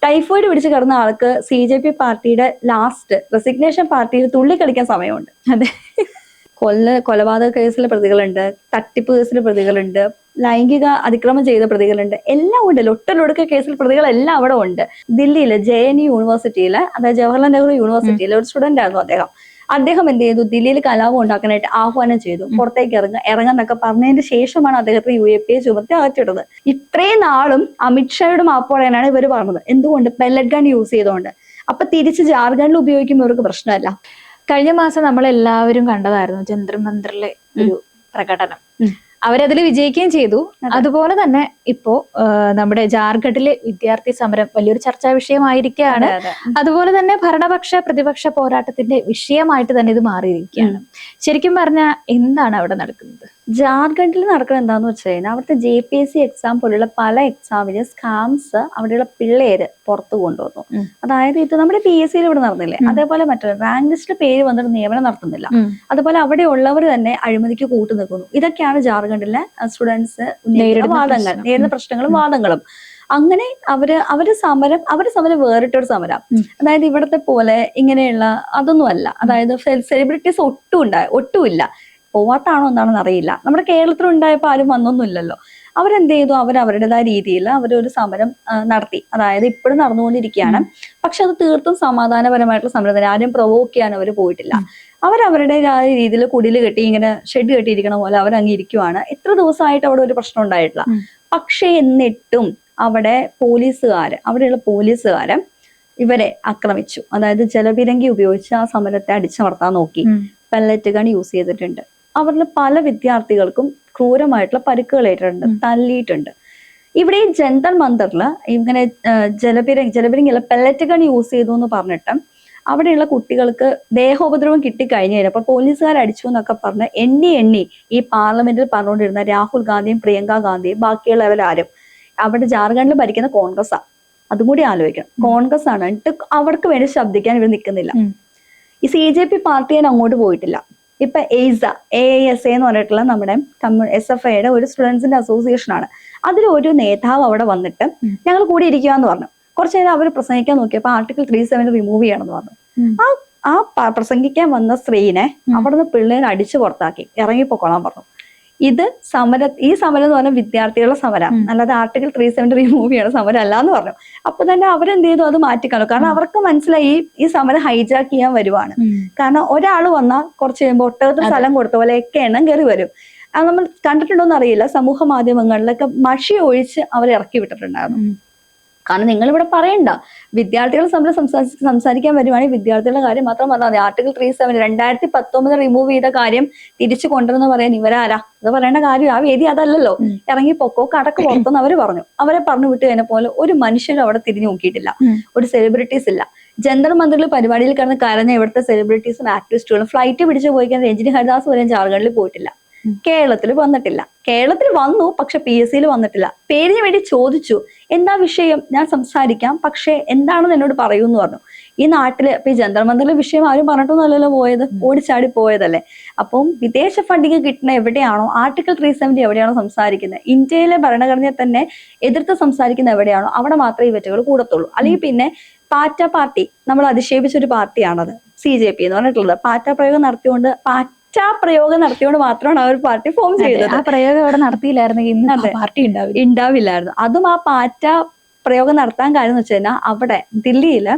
Typhoid പിടിച്ച് കിടന്ന ആൾക്ക് CJP പാർട്ടിയുടെ ലാസ്റ്റ് റെസിഗ്നേഷൻ പാർട്ടിയിൽ തുള്ളി കളിക്കാൻ സമയമുണ്ട്. അതെ. കൊലപാതക കേസിലെ പ്രതികളുണ്ട്, തട്ടിപ്പ് കേസിലെ പ്രതികളുണ്ട്, ലൈംഗിക അതിക്രമം ചെയ്ത പ്രതികളുണ്ട്, എല്ലാം ഉണ്ട്. ലൊട്ടലൊടുക്ക കേസിൽ പ്രതികളെല്ലാം അവിടെ ഉണ്ട്. ദില്ലിയിലെ JNU യൂണിവേഴ്സിറ്റിയിലെ, അതായത് ജവഹർലാൽ നെഹ്റു യൂണിവേഴ്സിറ്റിയിലെ ഒരു സ്റ്റുഡന്റ് ആയിരുന്നു അദ്ദേഹം എന്ത് ചെയ്തു, ദില്ലിയിൽ കലാപം ഉണ്ടാക്കാനായിട്ട് ആഹ്വാനം ചെയ്തു. പുറത്തേക്ക് ഇറങ്ങാന്നൊക്കെ പറഞ്ഞതിന് ശേഷമാണ് അദ്ദേഹത്തെ UAPA ചുമത്തി അകറ്റിട്ടത്. ഇത്രയും നാളും അമിത്ഷായുടെ മാപ്പ് പറയാനാണ് ഇവർ പറഞ്ഞത്. എന്തുകൊണ്ട്? പെല്ലറ്റ് ഗൺ യൂസ് ചെയ്തുകൊണ്ട്. അപ്പൊ തിരിച്ച് ജാർഖണ്ഡിൽ ഉപയോഗിക്കുമ്പോൾ ഇവർക്ക് പ്രശ്നമല്ല. കഴിഞ്ഞ മാസം നമ്മൾ എല്ലാവരും കണ്ടതായിരുന്നു ജന്തർ മന്ദറിലെ ഒരു പ്രകടനം. അവരതിൽ വിജയിക്കുകയും ചെയ്തു. അതുപോലെ തന്നെ ഇപ്പോ നമ്മുടെ ജാർഖണ്ഡിലെ വിദ്യാർത്ഥി സമരം വലിയൊരു ചർച്ചാ വിഷയമായിരിക്കുകയാണ്. അതുപോലെ തന്നെ ഭരണപക്ഷ പ്രതിപക്ഷ പോരാട്ടത്തിന്റെ വിഷയമായിട്ട് തന്നെ ഇത് മാറിയിരിക്കുകയാണ്. ശരിക്കും പറഞ്ഞാൽ എന്താണ് അവിടെ നടക്കുന്നത്? ജാർഖണ്ഡിൽ നടക്കുന്നത് എന്താന്ന് വെച്ച് കഴിഞ്ഞാൽ അവിടുത്തെ JPSC എക്സാം പോലുള്ള പല എക്സാമിന് സ്കാംസ് അവിടെയുള്ള പിള്ളേര് പുറത്തു കൊണ്ടുവന്നു. അതായത് ഇത് നമ്മുടെ PSC ഇവിടെ നടന്നില്ലേ, അതേപോലെ മറ്റൊരു റാങ്ക് ലിസ്റ്റിൽ പേര് വന്നിട്ട് നിയമനം നടത്തുന്നില്ല. അതുപോലെ അവിടെ ഉള്ളവർ തന്നെ അഴിമതിക്ക് കൂട്ടു നിൽക്കുന്നു. ഇതൊക്കെയാണ് ജാർഖണ്ഡിലെ സ്റ്റുഡൻസ് നേരിടുന്ന പ്രശ്നങ്ങളും വാദങ്ങളും. അങ്ങനെ അവര് സമരം വേറിട്ടൊരു സമരം. അതായത് ഇവിടത്തെ പോലെ ഇങ്ങനെയുള്ള അതൊന്നും അല്ല. അതായത് സെലിബ്രിറ്റീസ് ഒട്ടുമില്ല. പോവാത്താണോ എന്താണെന്ന് അറിയില്ല. നമ്മുടെ കേരളത്തിൽ ഉണ്ടായപ്പോൾ ആരും വന്നൊന്നുമില്ലല്ലോ. അവരെന്ത് ചെയ്തു, അവരുടേതായ രീതിയിൽ അവരൊരു സമരം നടത്തി. അതായത് ഇപ്പോഴും നടന്നുകൊണ്ടിരിക്കുകയാണ്. പക്ഷെ അത് തീർത്തും സമാധാനപരമായിട്ടുള്ള സമരം തന്നെ. ആരും പ്രൊവോക്ക് ചെയ്യാൻ അവർ പോയിട്ടില്ല. അവരവരുടേതായ രീതിയിൽ കുടില് കെട്ടി ഇങ്ങനെ ഷെഡ് കെട്ടിയിരിക്കണ പോലെ അവരങ്ങ് ഇരിക്കുവാണ്. എത്ര ദിവസമായിട്ട് അവിടെ ഒരു പ്രശ്നം ഉണ്ടായിട്ടില്ല. പക്ഷെ എന്നിട്ടും അവിടെയുള്ള പോലീസുകാര് ഇവരെ ആക്രമിച്ചു. അതായത് ജലപീരങ്കി ഉപയോഗിച്ച് ആ സമരത്തെ അടിച്ചമർത്താൻ നോക്കി. പെല്ലറ്റ് ഗൺ യൂസ് ചെയ്തിട്ടുണ്ട്. അവരിൽ പല വിദ്യാർത്ഥികൾക്കും ക്രൂരമായിട്ടുള്ള പരിക്കുകളേറ്റിട്ടുണ്ട്, തല്ലിയിട്ടുണ്ട്. ഇവിടെ ഈ ജന്തർ മന്ദറില് ഇങ്ങനെ ജലപീരങ്കി പെല്ലറ്റ് ഗൺ യൂസ് ചെയ്തു എന്ന് പറഞ്ഞിട്ട് അവിടെയുള്ള കുട്ടികൾക്ക് ദേഹോപദ്രവം കിട്ടിക്കഴിഞ്ഞു കഴിഞ്ഞപ്പോൾ പോലീസുകാർ അടിച്ചു എന്നൊക്കെ പറഞ്ഞ് എണ്ണി ഈ പാർലമെന്റിൽ പറഞ്ഞുകൊണ്ടിരുന്ന രാഹുൽ ഗാന്ധിയും പ്രിയങ്ക ഗാന്ധിയും ബാക്കിയുള്ളവരാരും അവിടെ ജാർഖണ്ഡിൽ ഭരിക്കുന്ന കോൺഗ്രസ്സാ. അതും കൂടി ആലോചിക്കണം. കോൺഗ്രസ് ആണ്. എന്നിട്ട് അവർക്ക് വേണ്ടി ശബ്ദിക്കാൻ ഇവർ നിൽക്കുന്നില്ല. ഈ CJP പാർട്ടിയെ അങ്ങോട്ട് പോയിട്ടില്ല. ഇപ്പൊ AISA എന്ന് പറഞ്ഞിട്ടുള്ള നമ്മുടെ SFIയുടെ ഒരു സ്റ്റുഡൻസിന്റെ അസോസിയേഷൻ ആണ്. അതിലൊരു നേതാവ് അവിടെ വന്നിട്ട് ഞങ്ങൾ കൂടി ഇരിക്കുകയെന്ന് പറഞ്ഞു. കുറച്ചു നേരം അവർ പ്രസംഗിക്കാൻ നോക്കിയപ്പോ Article 370 റിമൂവ് ചെയ്യണമെന്ന് പറഞ്ഞു. ആ പ്രസംഗിക്കാൻ വന്ന സ്ത്രീനെ അവിടുന്ന് പിള്ളേരെ അടിച്ചു പുറത്താക്കി, ഇറങ്ങിപ്പോക്കോളാൻ പറഞ്ഞു. ഈ സമരം എന്ന് പറഞ്ഞാൽ വിദ്യാർത്ഥികളുടെ സമരം, അല്ലാതെ Article 370 റിമൂവ് ചെയ്യണ സമരം അല്ല എന്ന് പറഞ്ഞു. അപ്പൊ തന്നെ അവരെന്ത് ചെയ്തു, അത് മാറ്റിക്കാണു. കാരണം അവർക്ക് മനസ്സിലായി ഈ സമരം ഹൈജാക്ക് ചെയ്യാൻ വരുവാണ്. കാരണം ഒരാൾ വന്നാൽ കുറച്ച് കഴിയുമ്പോൾ ഒട്ടകത്തിന് സ്ഥലം കൊടുത്ത പോലെയൊക്കെ എണ്ണം കയറി വരും. അത് നമ്മൾ കണ്ടിട്ടുണ്ടോന്ന് അറിയില്ല. സമൂഹ മാധ്യമങ്ങളിലൊക്കെ മഷി ഒഴിച്ച് അവരെ ഇറക്കി വിട്ടിട്ടുണ്ടായിരുന്നു. കാരണം നിങ്ങൾ ഇവിടെ പറയണ്ട, വിദ്യാർത്ഥികൾ സമരം സംസാരിക്കാൻ വരുവാണെങ്കിൽ വിദ്യാർത്ഥികളുടെ കാര്യം മാത്രം പറഞ്ഞാൽ മതി. Article 370 2019 റിമൂവ് ചെയ്ത കാര്യം തിരിച്ചു കൊണ്ടുവരെന്ന് പറയാൻ ഇവരാരാ? അത് പറയേണ്ട കാര്യം ആ വേദി അതല്ലല്ലോ. ഇറങ്ങി പൊക്കോ, കടക്ക് പുറത്തെന്ന് അവര് പറഞ്ഞു. അവരെ പറഞ്ഞു വിട്ട് കഴിഞ്ഞ പോലെ ഒരു മനുഷ്യരും അവിടെ തിരിഞ്ഞു നോക്കിയിട്ടില്ല. ഒരു സെലിബ്രിറ്റീസ് ഇല്ല. ജന്തർ മന്ദിറിൽ പരിപാടിയിൽ കിടന്ന് കരഞ്ഞ ഇവിടുത്തെ സെലിബ്രിറ്റീസും ആക്ടിവിസ്റ്റുകളും ഫ്ലൈറ്റ് പിടിച്ചു പോയിക്കാൻ രഞ്ജിനി ഹരിദാസ് വരെ ജാർഖണ്ഡിൽ പോയിട്ടില്ല. കേരളത്തിൽ വന്നിട്ടില്ല. കേരളത്തിൽ വന്നു, പക്ഷെ PSCയിൽ വന്നിട്ടില്ല. പേരിന് വേണ്ടി ചോദിച്ചു, എന്താ വിഷയം, ഞാൻ സംസാരിക്കാം, പക്ഷെ എന്താണെന്ന് എന്നോട് പറയൂ എന്ന് പറഞ്ഞു. ഈ നാട്ടില് ഇപ്പൊ ഈ ജന്തർ മന്ദിറിലെ വിഷയം ആരും പറഞ്ഞിട്ടൊന്നുമല്ലല്ലോ പോയത്, ഓടിച്ചാടി പോയതല്ലേ. അപ്പം വിദേശ ഫണ്ടിങ് കിട്ടുന്ന എവിടെയാണോ, Article 370 എവിടെയാണോ സംസാരിക്കുന്നത്, ഇന്ത്യയിലെ ഭരണഘടനയെ തന്നെ എതിർത്ത് സംസാരിക്കുന്ന എവിടെയാണോ അവിടെ മാത്രമേ ഈ വെറ്റുകൾ കൂടത്തുള്ളൂ. അല്ലെങ്കിൽ പിന്നെ പാറ്റ പാർട്ടി, നമ്മൾ അധിക്ഷേപിച്ചൊരു പാർട്ടിയാണത് CJP എന്ന് പറഞ്ഞിട്ടുള്ളത്. പാറ്റ പ്രയോഗം നടത്തിയോണ്ട് മാത്രമാണ് ആ ഒരു പാർട്ടി ഫോം ചെയ്തത്. ആ പ്രയോഗം അവിടെ നടത്തിയില്ലായിരുന്നെങ്കിൽ ഇന്ന് പാർട്ടി ഉണ്ടാവില്ലായിരുന്നു. അതും ആ പാറ്റ പ്രയോഗം നടത്താൻ കാര്യം എന്ന് വെച്ച് കഴിഞ്ഞാൽ അവിടെ ദില്ലിയിൽ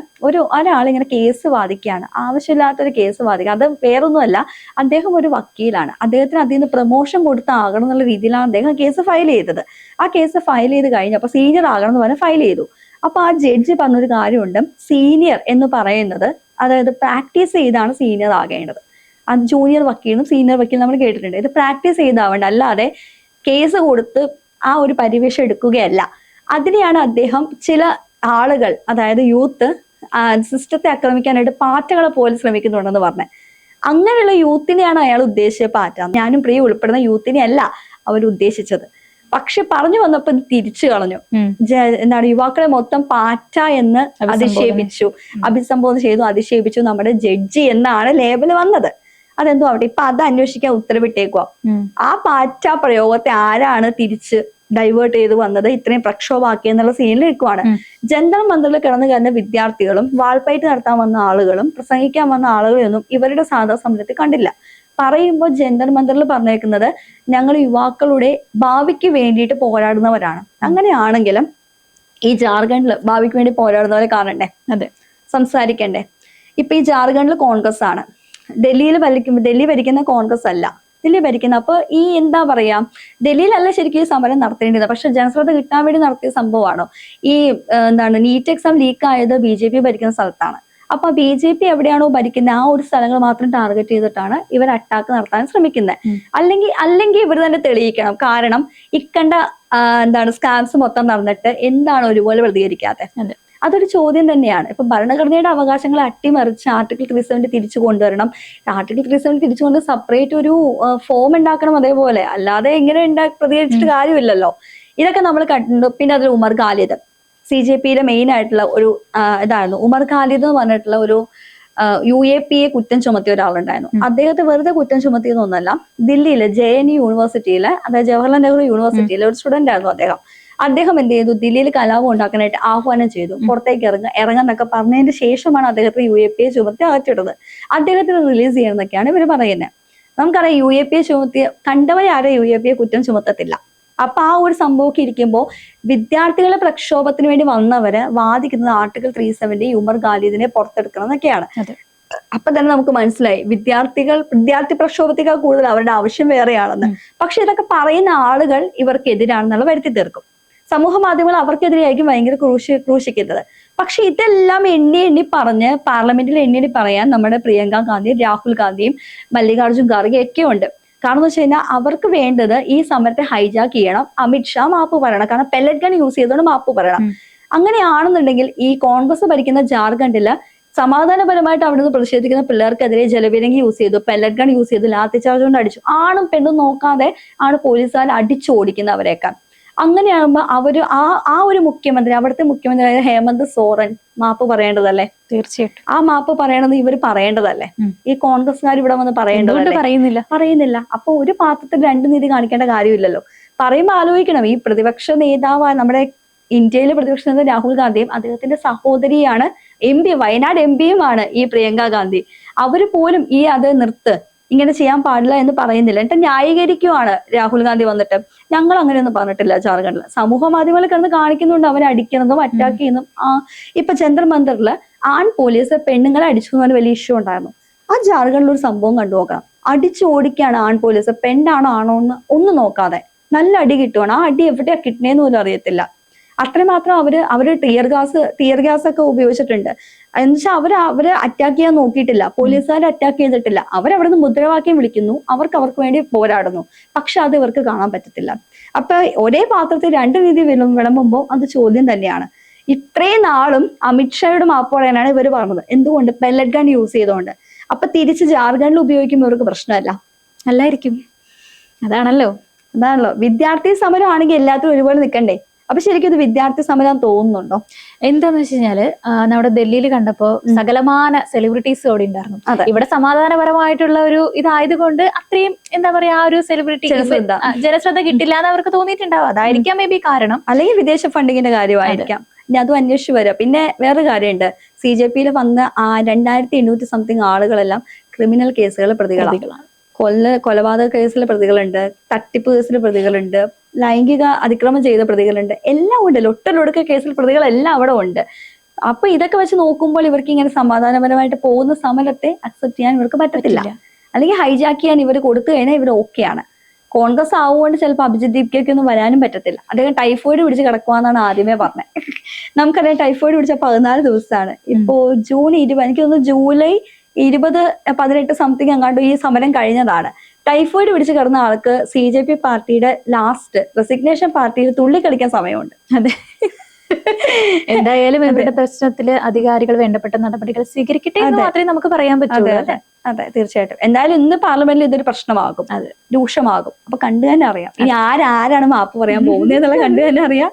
ഒരാളിങ്ങനെ കേസ് വാദിക്കുകയാണ്. ആവശ്യമില്ലാത്തൊരു കേസ് വാദിക്കുക. അത് വേറൊന്നുമല്ല, അദ്ദേഹം ഒരു വക്കീലാണ്. അദ്ദേഹത്തിന് അതിൽ നിന്ന് പ്രൊമോഷൻ കൊടുത്താകണം എന്നുള്ള രീതിയിലാണ് അദ്ദേഹം കേസ് ഫയൽ ചെയ്തത്. ആ കേസ് ഫയൽ ചെയ്ത് കഴിഞ്ഞപ്പോൾ സീനിയർ ആകണം എന്ന് പറഞ്ഞ് ഫയൽ ചെയ്തു. അപ്പൊ ആ ജഡ്ജി പറഞ്ഞൊരു കാര്യമുണ്ട്, സീനിയർ എന്ന് പറയുന്നത് അതായത് പ്രാക്ടീസ് ചെയ്താണ് സീനിയർ ആകേണ്ടത്. അത് ജൂനിയർ വക്കീലും സീനിയർ വക്കീലും നമ്മൾ കേട്ടിട്ടുണ്ട്. ഇത് പ്രാക്ടീസ് ചെയ്താവേണ്ട, അല്ലാതെ കേസ് കൊടുത്ത് ആ ഒരു പരിവേഷം എടുക്കുകയല്ല. അതിനെയാണ് അദ്ദേഹം ചില ആളുകൾ, അതായത് യൂത്ത് സിസ്റ്റത്തെ ആക്രമിക്കാനായിട്ട് പാറ്റകളെ പോലെ ശ്രമിക്കുന്നുണ്ടെന്ന് പറഞ്ഞത്. അങ്ങനെയുള്ള യൂത്തിനെയാണ് അയാൾ ഉദ്ദേശിച്ച പാറ്റ. ഞാനും പ്രിയ ഉൾപ്പെടുന്ന യൂത്തിനെ അല്ല അവർ ഉദ്ദേശിച്ചത്. പക്ഷെ പറഞ്ഞു വന്നപ്പോ ഇത് തിരിച്ചു കളഞ്ഞു. എന്താണ്, യുവാക്കളെ മൊത്തം പാറ്റ എന്ന് അഭിസംബോധന ചെയ്തു, അധിക്ഷേപിച്ചു. നമ്മുടെ ജഡ്ജി എന്നാണ് ലേബൽ വന്നത്. അതെന്തോ ആവട്ടെ, ഇപ്പൊ അത് അന്വേഷിക്കാൻ ഉത്തരവിട്ടേക്കുക. ആ പാറ്റ പ്രയോഗത്തെ ആരാണ് തിരിച്ച് ഡൈവേർട്ട് ചെയ്ത് വന്നത്, ഇത്രയും പ്രക്ഷോഭമാക്കി എന്നുള്ള സീനിൽ നിൽക്കുവാണ്. ജന്തർ മന്ദറിൽ കിടന്നു കയറുന്ന വിദ്യാർത്ഥികളും വാൾപ്പയറ്റ് നടത്താൻ വന്ന ആളുകളും പ്രസംഗിക്കാൻ വന്ന ആളുകളെയൊന്നും ഇവരുടെ സാധാ സമരത്തിൽ കണ്ടില്ല. പറയുമ്പോൾ ജന്തർ മന്ദറിൽ പറഞ്ഞേക്കുന്നത് ഞങ്ങൾ യുവാക്കളുടെ ഭാവിക്ക് വേണ്ടിയിട്ട് പോരാടുന്നവരാണ്. അങ്ങനെയാണെങ്കിലും ഈ ജാർഖണ്ഡിൽ ഭാവിക്ക് വേണ്ടി പോരാടുന്നവരെ കാണണ്ടേ, അതെ, സംസാരിക്കണ്ടേ? ഇപ്പൊ ഈ ജാർഖണ്ഡിൽ കോൺഗ്രസ് ആണ്, ഡൽഹി ഭരിക്കുന്ന കോൺഗ്രസ് അല്ല, ഡൽഹി ഭരിക്കുന്ന. അപ്പൊ ഈ എന്താ പറയാ, ഡൽഹിയിലല്ല ശരിക്കും ഈ സമരം നടത്തേണ്ടത്, പക്ഷെ ജനശ്രദ്ധ കിട്ടാൻ വേണ്ടി നടത്തിയ സംഭവമാണോ? ഈ നീറ്റ് എക്സാം ലീക്ക് ആയത് BJP ഭരിക്കുന്ന സ്ഥലത്താണ്. അപ്പൊ BJP എവിടെയാണോ ഭരിക്കുന്നത് ആ ഒരു സ്ഥലങ്ങൾ മാത്രം ടാർഗറ്റ് ചെയ്തിട്ടാണ് ഇവർ അറ്റാക്ക് നടത്താൻ ശ്രമിക്കുന്നത്. അല്ലെങ്കിൽ ഇവർ തന്നെ തെളിയിക്കണം. കാരണം ഇക്കണ്ട സ്കാംസ് മൊത്തം നടന്നിട്ട് എന്താണ് ഒരുപോലെ പ്രതികരിക്കാതെ? അതൊരു ചോദ്യം തന്നെയാണ്. ഇപ്പൊ ഭരണഘടനയുടെ അവകാശങ്ങൾ അട്ടിമറിച്ച് ആർട്ടിക്കിൾ 370 തിരിച്ചു കൊണ്ടുവരണം. ആർട്ടിക്കിൾ 370 തിരിച്ചുകൊണ്ട് സെപ്പറേറ്റ് ഒരു ഫോം ഉണ്ടാക്കണം അതേപോലെ, അല്ലാതെ എങ്ങനെ പ്രതികരിച്ചിട്ട് കാര്യമില്ലല്ലോ. ഇതൊക്കെ നമ്മൾ കണ്ടു. പിന്നെ അതിൽ ഉമർ ഖാലിദ്, CJPയിലെ മെയിൻ ആയിട്ടുള്ള ഒരു ഇതായിരുന്നു. ഉമർ ഖാലിദ് എന്ന് പറഞ്ഞിട്ടുള്ള ഒരു UAPA കുറ്റം ചുമത്തിയ ഒരാളുണ്ടായിരുന്നു. അദ്ദേഹത്തെ വെറുതെ കുറ്റം ചുമത്തിയതൊന്നല്ല, ദില്ലിയിലെ JNU യൂണിവേഴ്സിറ്റിയിലെ, അതായത് ജവഹർലാൽ നെഹ്റു യൂണിവേഴ്സിറ്റിയിലെ ഒരു സ്റ്റുഡന്റ് ആയിരുന്നു അദ്ദേഹം എന്ത് ചെയ്തു, ദില്ലിയിൽ കലാപം ഉണ്ടാക്കാനായിട്ട് ആഹ്വാനം ചെയ്തു, പുറത്തേക്ക് ഇറങ്ങാന്നൊക്കെ പറഞ്ഞതിന് ശേഷമാണ് അദ്ദേഹത്തെ UAPA ചുമത്തി അകറ്റിട്ടത്. അദ്ദേഹത്തിന് റിലീസ് ചെയ്യണമെന്നൊക്കെയാണ് ഇവർ പറയുന്നത്. നമുക്കറിയാം UAPA ചുമത്തിയ കണ്ടവരെ ആരും UAPA കുറ്റം ചുമത്തത്തില്ല. അപ്പൊ ആ ഒരു സംഭവമൊക്കെ ഇരിക്കുമ്പോൾ വിദ്യാർത്ഥികളുടെ പ്രക്ഷോഭത്തിന് വേണ്ടി വന്നവര് വാദിക്കുന്നത് ആർട്ടിക്കിൾ 370 ഉമർ ഖാലിദിനെ പുറത്തെടുക്കണം എന്നൊക്കെയാണ്. അപ്പൊ തന്നെ നമുക്ക് മനസ്സിലായി വിദ്യാർത്ഥി പ്രക്ഷോഭത്തേക്കാൾ കൂടുതൽ അവരുടെ ആവശ്യം വേറെയാണെന്ന്. പക്ഷെ ഇതൊക്കെ പറയുന്ന ആളുകൾ ഇവർക്കെതിരാണെന്നുള്ള വരുത്തി തീർക്കും. സമൂഹ മാധ്യമങ്ങൾ അവർക്കെതിരെയായിരിക്കും ഭയങ്കര ക്രൂശിക്കുന്നത്. പക്ഷെ ഇതെല്ലാം എണ്ണി പറഞ്ഞ് പാർലമെന്റിൽ എണ്ണി പറയാൻ നമ്മുടെ പ്രിയങ്ക ഗാന്ധി, രാഹുൽ ഗാന്ധിയും മല്ലികാർജുൻ ഖാർഗെ ഒക്കെ ഉണ്ട്. കാരണം എന്ന് വെച്ച് കഴിഞ്ഞാൽ അവർക്ക് വേണ്ടത് ഈ സമരത്തെ ഹൈജാക്ക് ചെയ്യണം, അമിത്ഷാ മാപ്പ് പറയണം. കാരണം പെല്ലറ്റ് ഗൺ യൂസ് ചെയ്തുകൊണ്ട് മാപ്പ് പറയണം. അങ്ങനെയാണെന്നുണ്ടെങ്കിൽ ഈ കോൺഗ്രസ് ഭരിക്കുന്ന ജാർഖണ്ഡില് സമാധാനപരമായിട്ട് അവിടെ നിന്ന് പ്രതിഷേധിക്കുന്ന പിള്ളേർക്കെതിരെ ജലപീരങ്കി യൂസ് ചെയ്തു, പെല്ലറ്റ് ഗൺ യൂസ് ചെയ്തു, ലാത്തി ചാർജ് കൊണ്ട് അടിച്ചു. ആണും പെണ്ണും നോക്കാതെ ആണ് പോലീസുകാർ അടിച്ചോടിക്കുന്നവരെയൊക്കെ. അങ്ങനെയാകുമ്പോ ആ ഒരു മുഖ്യമന്ത്രി, അവിടുത്തെ മുഖ്യമന്ത്രി ഹേമന്ത് സോറൻ മാപ്പ് പറയേണ്ടതല്ലേ? തീർച്ചയായിട്ടും ആ മാപ്പ് പറയണത് ഇവർ പറയേണ്ടതല്ലേ? ഈ കോൺഗ്രസ്സുകാർ ഇവിടെ വന്ന് പറയുന്നില്ല. അപ്പൊ ഒരു പാത്രത്തിൽ രണ്ട് നീതി കാണിക്കേണ്ട കാര്യമില്ലല്ലോ. പറയുമ്പോ ആലോചിക്കണം, ഈ പ്രതിപക്ഷ നേതാവ്, നമ്മുടെ ഇന്ത്യയിലെ പ്രതിപക്ഷ നേതാവ് രാഹുൽ ഗാന്ധിയും അദ്ദേഹത്തിന്റെ സഹോദരിയാണ് വയനാട് MP-യുമാണ് ഈ പ്രിയങ്ക ഗാന്ധി. അവര് പോലും അത് ഇങ്ങനെ ചെയ്യാൻ പാടില്ല എന്ന് പറയുന്നില്ല. എന്നിട്ട് ന്യായീകരിക്കുവാണ് രാഹുൽ ഗാന്ധി വന്നിട്ട്. ഞങ്ങൾ അങ്ങനെയൊന്നും പറഞ്ഞിട്ടില്ല ജാർഖണ്ഡിൽ. സമൂഹ മാധ്യമങ്ങളിൽ കിടന്ന് കാണിക്കുന്നുണ്ട് അവരെ അടിക്കുന്നതും അറ്റാക്ക് ചെയ്യുന്നതും. ഇപ്പൊ ജന്തർ മന്ദറിൽ പോലീസ് പെണ്ണുങ്ങളെ അടിച്ചു എന്ന് വലിയ ഇഷ്യൂ ഉണ്ടായിരുന്നു. ആ ജാർഖണ്ഡിൽ ഒരു സംഭവം കണ്ടു നോക്കണം. അടിച്ചു ഓടിക്കുകയാണ് പോലീസ്, പെണ്ണാണോ ആണോ എന്ന് ഒന്നും നോക്കാതെ. നല്ല അടി കിട്ടുവാണ്. ആ അടി എവിടെയാ കിട്ടണേന്ന് പോലും അറിയത്തില്ല. അത്രമാത്രം അവര് ടിയർ ഗ്യാസ് ഒക്കെ ഉപയോഗിച്ചിട്ടുണ്ട്. എന്നുവെച്ചാൽ അവര് അറ്റാക്ക് ചെയ്യാൻ നോക്കിയിട്ടില്ല, പോലീസുകാരെ അറ്റാക്ക് ചെയ്തിട്ടില്ല. അവരവിടെ നിന്ന് മുദ്രാവാക്യം വിളിക്കുന്നു, അവർക്ക് വേണ്ടി പോരാടുന്നു. പക്ഷെ അത് ഇവർക്ക് കാണാൻ പറ്റത്തില്ല. അപ്പൊ ഒരേ പാത്രത്തിൽ രണ്ട് നീതി വിളമ്പുമ്പോൾ അത് ചോദ്യം തന്നെയാണ്. ഇത്രയും നാളും അമിത്ഷായുടെ മാപ്പ് പറയാനാണ് ഇവർ പറഞ്ഞത്. എന്തുകൊണ്ട്? പെല്ലറ്റ് ഗൺ യൂസ് ചെയ്തുകൊണ്ട്. അപ്പൊ തിരിച്ച് ജാർഖണ്ഡിൽ ഉപയോഗിക്കുമ്പോൾ ഇവർക്ക് പ്രശ്നമല്ല, അല്ലായിരിക്കും. അതാണല്ലോ വിദ്യാർത്ഥി സമരം ആണെങ്കിൽ എല്ലാത്തിനും ഒരുപോലെ നിൽക്കണ്ടേ? അപ്പൊ ശരിക്കും ഇത് വിദ്യാർത്ഥി സമരം തോന്നുന്നുണ്ടോ? എന്താന്ന് വെച്ച് കഴിഞ്ഞാല് നമ്മുടെ ഡൽഹിയിൽ കണ്ടപ്പോ സകലമാന സെലിബ്രിറ്റീസ് അവിടെ ഉണ്ടായിരുന്നു. ഇവിടെ സമാധാനപരമായിട്ടുള്ള ഒരു ഇതായതുകൊണ്ട് അത്രയും എന്താ പറയാ ആ ഒരു സെലിബ്രിറ്റി ജനശ്രദ്ധ കിട്ടില്ല എന്ന് അവർക്ക് തോന്നിയിട്ടുണ്ടാവും. അതായിരിക്കാം മേ ബി കാരണം. അല്ലെങ്കിൽ വിദേശ ഫണ്ടിങ്ങിന്റെ കാര്യമായിരിക്കാം. ഇനി അതും അന്വേഷിച്ച് വരാം. പിന്നെ വേറെ കാര്യമുണ്ട്, CJPയിൽ വന്ന 2800 സംതിങ് ആളുകളെല്ലാം ക്രിമിനൽ കേസുകൾ പ്രതികളാണ്. കൊലപാതക കേസിലെ പ്രതികളുണ്ട്, തട്ടിപ്പ് കേസിലെ പ്രതികളുണ്ട്, ലൈംഗിക അതിക്രമം ചെയ്ത പ്രതികളുണ്ട്, എല്ലാം ഉണ്ട്. ലൊട്ടലൊടുക്ക കേസിൽ പ്രതികളെല്ലാം അവിടെ ഉണ്ട്. അപ്പൊ ഇതൊക്കെ വെച്ച് നോക്കുമ്പോൾ ഇവർക്ക് ഇങ്ങനെ സമാധാനപരമായിട്ട് പോകുന്ന സമരത്തെ അക്സെപ്റ്റ് ചെയ്യാൻ ഇവർക്ക് പറ്റത്തില്ല. അല്ലെങ്കിൽ ഹൈജാക്ക് ചെയ്യാൻ ഇവർ കൊടുത്തു കഴിഞ്ഞാൽ ഇവർ ഓക്കെയാണ്. കോൺഗ്രസ് ആവുകൊണ്ട് ചിലപ്പോൾ അഭിജിത് ദീപ്കയ്ക്കൊന്നും വരാനും പറ്റത്തില്ല. അദ്ദേഹം ടൈഫോയിഡ് പിടിച്ച് കിടക്കുവാന്നാണ് ആദ്യമേ പറഞ്ഞത്. നമുക്കറിയാം ടൈഫോയിഡ് പിടിച്ച 14 ദിവസമാണ്. ഇപ്പോ ജൂൺ 20, എനിക്ക് തോന്നുന്നു ജൂലൈ 20-18 സംതിങ് അങ്ങാണ്ട് ഈ സമരം കഴിഞ്ഞതാണ്. ടൈഫോയിഡ് പിടിച്ച് കിടന്ന ആൾക്ക് CJP പാർട്ടിയുടെ ലാസ്റ്റ് റെസിഗ്നേഷൻ പാർട്ടിയിൽ തുള്ളിക്കളിക്കാൻ സമയമുണ്ട്. അതെ, എന്തായാലും ഇവരുടെ പ്രശ്നത്തില് അധികാരികൾ വേണ്ടപ്പെട്ട നടപടികൾ സ്വീകരിക്കട്ടെ എന്ന് മാത്രമേ നമുക്ക് പറയാൻ പറ്റുള്ളൂ. അതെ, തീർച്ചയായിട്ടും. എന്തായാലും ഇന്ന് പാർലമെന്റിൽ ഇതൊരു പ്രശ്നമാകും, രൂക്ഷമാകും. അപ്പൊ കണ്ടു തന്നെ അറിയാം ഇനി ആരാണ് മാപ്പ് പറയാൻ പോകുന്നത് എന്നുള്ള കണ്ടു തന്നെ അറിയാം.